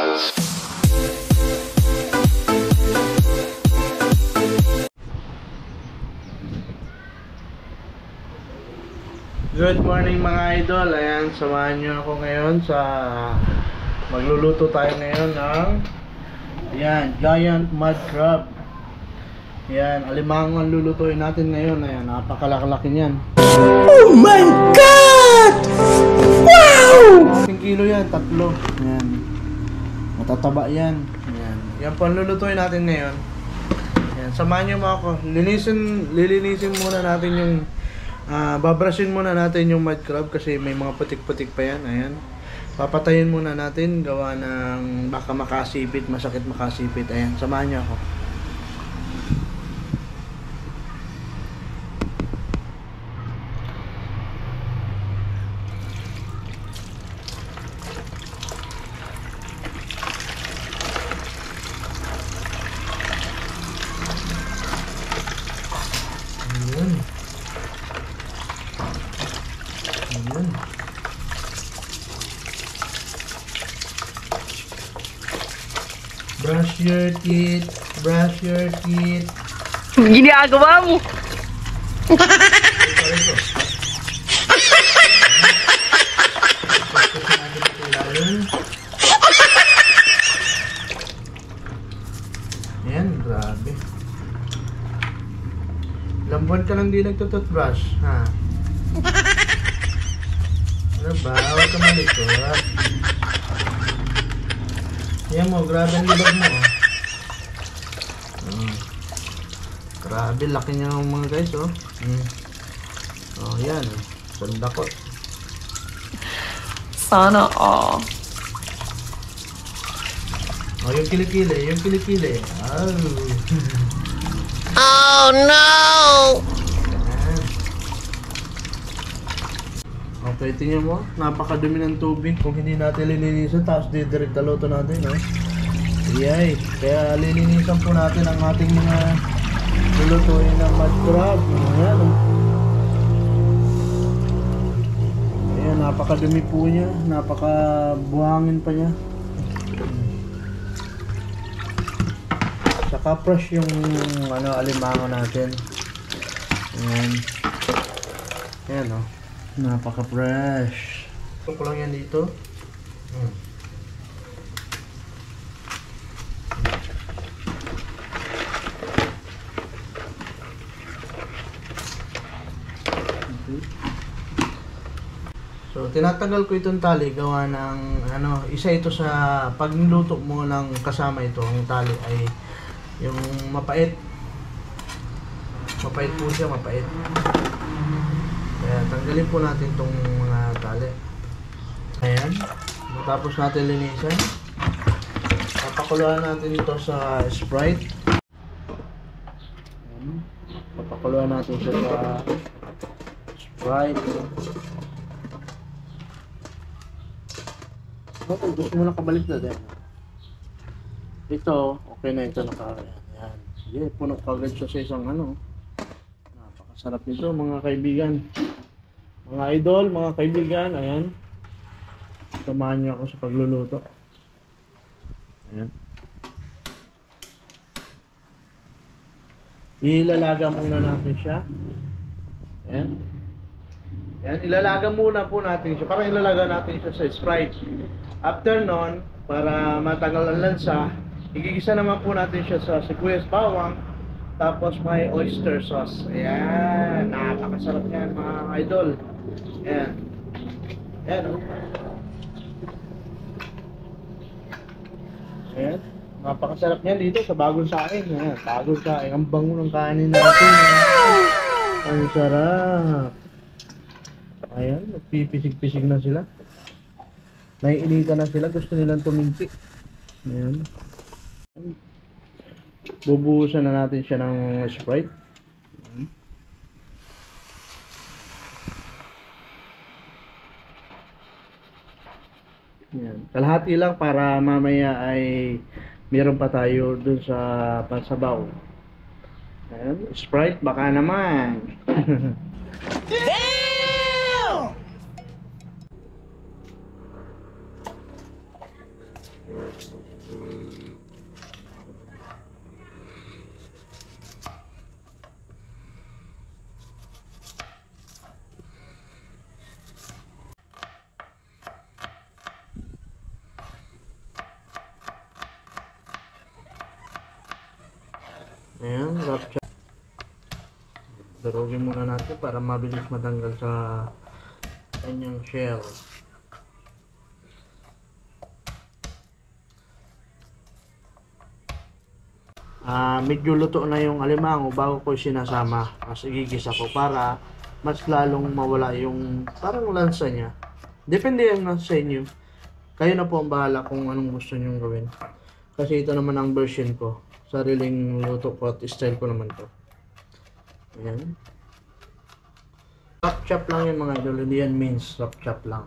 Good morning mga idol. Ayan, samahan nyo ako ngayon sa magluluto tayo ngayon ng giant mud crab. Ayan, alimango ang lulutuin natin ngayon. Ayan, napakalaki niyan. Oh my God! Wow! 1 kilo yan, 3. Ayan, matataba yan. Ayan, yan po ang lulutuin natin ngayon. Ayan, samahan nyo mga ako. Lilinisin muna natin yung babrushin muna natin yung mud crab kasi may mga putik-putik pa yan. Ayan. Papatayin muna natin gawa ng baka makasipit, masakit makasipit. Ayan, samahan niyo ako. Brush your teeth. Brush your teeth. Ginagawa mo. Ayan, grabe. Ilang buwan ka lang di nagtututbrush, ha? Ano ba? Huwag ka malikot. Yan mo, grabe ang libag mo. Grabe, laki niya ng mga guys, oh. Oh, yan. Ganda ko. Sana all. Oh, yung kilikili, yung kilikili. Oh. Oh no! Okay, tingnan mo. Napakadumi ng tubig. Kung hindi natin lilinisan, tapos didirect luto natin, no? Iyay. Kaya lilinisan po natin ang ating mga lulutuin ng mud crab. Ayan, oh. Ayan, napakadumi po niya. Napakabuhangin pa niya. Saka fresh yung alimango natin. Ayan. Ayan, oh. Napaka-fresh. Ito ko lang yan dito. Okay. So, tinatagal ko itong tali gawa ng isa ito sa pagluto mo ng kasama ito. Ang tali ay yung mapait. Mapait po siya, mapait. Kaya tanggalin po natin itong mga tali. Ayan. Matapos natin linisan, papakuluan natin ito sa Sprite. Ayan. Papakuluan natin siya sa Sprite. Gusto mo na kabalik na din. Ito, okay na ito. Ayan. Sige, puno kagad siya sa isang napakasarap nito mga kaibigan. Mga idol, mga kaibigan, ayan. Samahan niyo ako sa pagluluto. Ayan. Ilalaga muna natin siya. Ayan. Ayan, ilalaga muna po natin siya. Parang ilalaga natin siya sa Sprite. After nun, para matagal ang lansa, igigisa naman po natin siya sa sibuyas bawang. Tapos may oyster sauce. Ayan, napakasarap yan mga idol. Ayan. Ayan, oh. Ayan. Napakasarap yan dito sa bagong saing. Ayan, bagong saing. Ang bango ng kanin natin. Ang sarap. Ayan, nagpipisig-pisig na sila. Naiinita na sila. Gusto nilang tuminti. Ayan. Bubuhusan na natin siya ng Sprite. Yan. Kalahati lang para mamaya ay meron pa tayo dun sa pansabaw. Ayan. Sprite baka naman. Ayan, wrap siya. Durugin muna natin para mabilis matanggal sa kanyang shell. Medyo luto na yung alimango bago ko sinasama. Mas igigisa ko para mas lalong mawala yung parang lansa niya. Depende yan sa inyo. Kayo na po ang bahala kung anong gusto nyo gawin. Kasi ito naman ang version ko. Sariling luto ko at style ko naman to. Ayan. Chop chop lang yan mga idol. Hindi yan mince. Chop chop lang.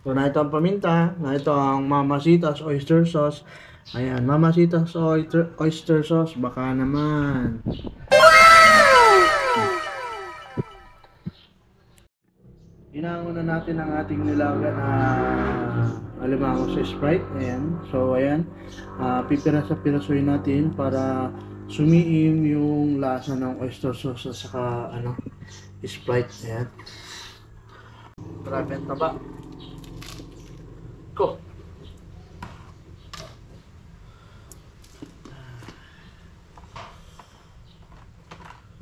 So na ito ang paminta. Na ito ang Mamacita's oyster sauce. Ayan, Mamacita's oyster sauce, baka naman. Inauna natin ang ating nilaga na alimango sa Sprite. Ayan, so ayan, pipirasa-pirasuin natin para sumiim yung lasa ng oyster sauce at saka Sprite. Ayan. Grabe ang taba. Ko.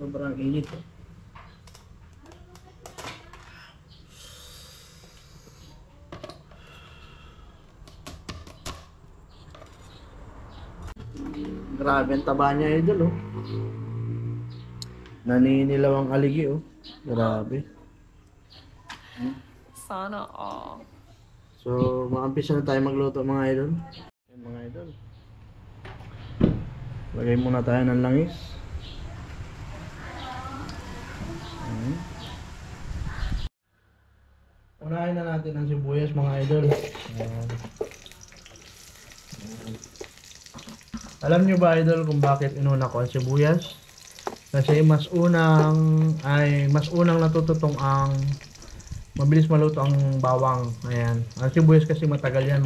Sobrang init. Grabe ang taba niya idol oh. Naninilaw ang aligi oh. Grabe. Sana all. So, maampisa na tayo magluto mga idol. Ayan mga idol. Lagay muna tayo ng langis. Unahin na natin ang sibuyas mga idol. Ayan. Alam nyo ba idol kung bakit inuna ko ang sibuyas? Kasi mas unang natututong ang mabilis maluto ang bawang. Ayan. Ang sibuyas kasi matagal yan.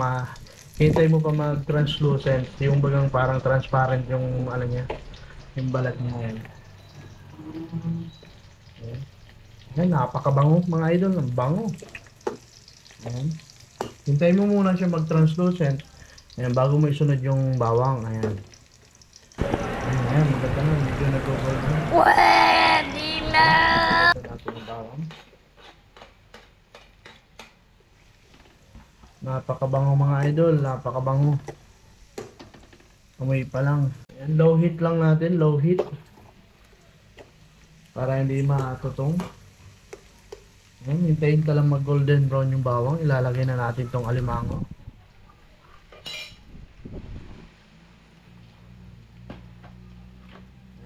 Hintay mo pa mag-translucent. Yung bagang parang transparent yung niya. Yung balat niya. Ayan. Ayan. Ayan, napakabango mga idol. Ang bango. Ayan. Hintay mo muna siya mag-translucent. Ayan, bago mo isunod yung bawang. Ayan. Ayan, maganda na. Medyo nag-over na. Pwede na! Natin yung bawang. Napakabango mga idol. Napakabango. Amoy pa lang. Ayan, low heat lang natin. Low heat. Para hindi matutong. Ayan, hintayin ka lang mag golden brown yung bawang. Ilalagay na natin tong alimango.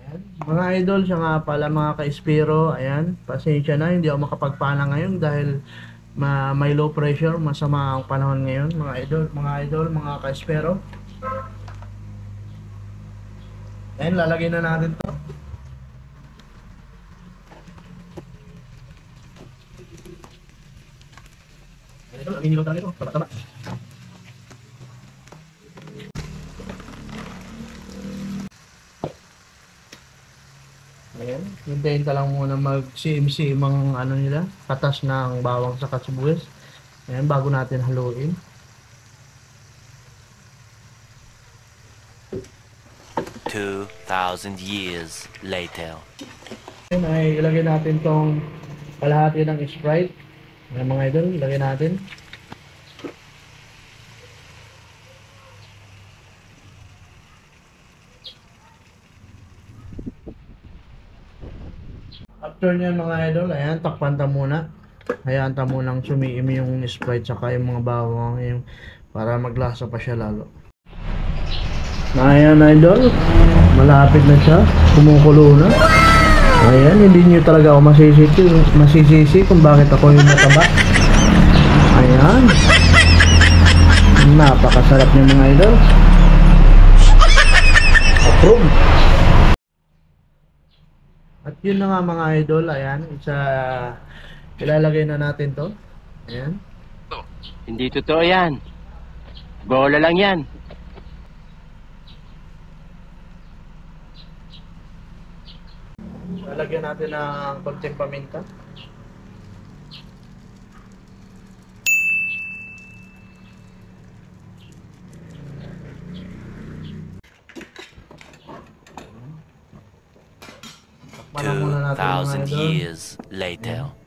Ayan. Mga idol, siya nga pala mga ka-espero. Ayan, pasensya na. Hindi ako makapagpana ngayon dahil may low pressure. Masama ang panahon ngayon. Mga idol, mga ka-espero. Ayan, lalagay na natin to. Ito, aminin ko talaga ito. Taba-taba. Ayan. Hintayin ka lang muna mag-CMC ang nila. Katas ng bawang sa sibuyas. Ayan, bago natin haluin. 2,000 years later. Ayan, ay ilagay natin tong kalahati ng Sprite. Ayan mga idol, ilagay natin. After nyan mga idol, ayan, takpan ta muna. Hayaan ta munang sumiim yung Sprite saka yung mga bawang yung, para maglasa pa siya lalo. Ayan idol, malapit na siya, kumukulo na. Ayan, hindi nyo talaga ako masisisi kung bakit ako yung mataba. Ayan. Napakasarap niya mga idol. Approve. At yun na nga mga idol, ayan, ilalagay na natin to. Ayan. Hindi totoo yan. Bola lang yan. Lalagyan natin ng konting paminta. Takpan na muna natin mga 2,000 idol. years later.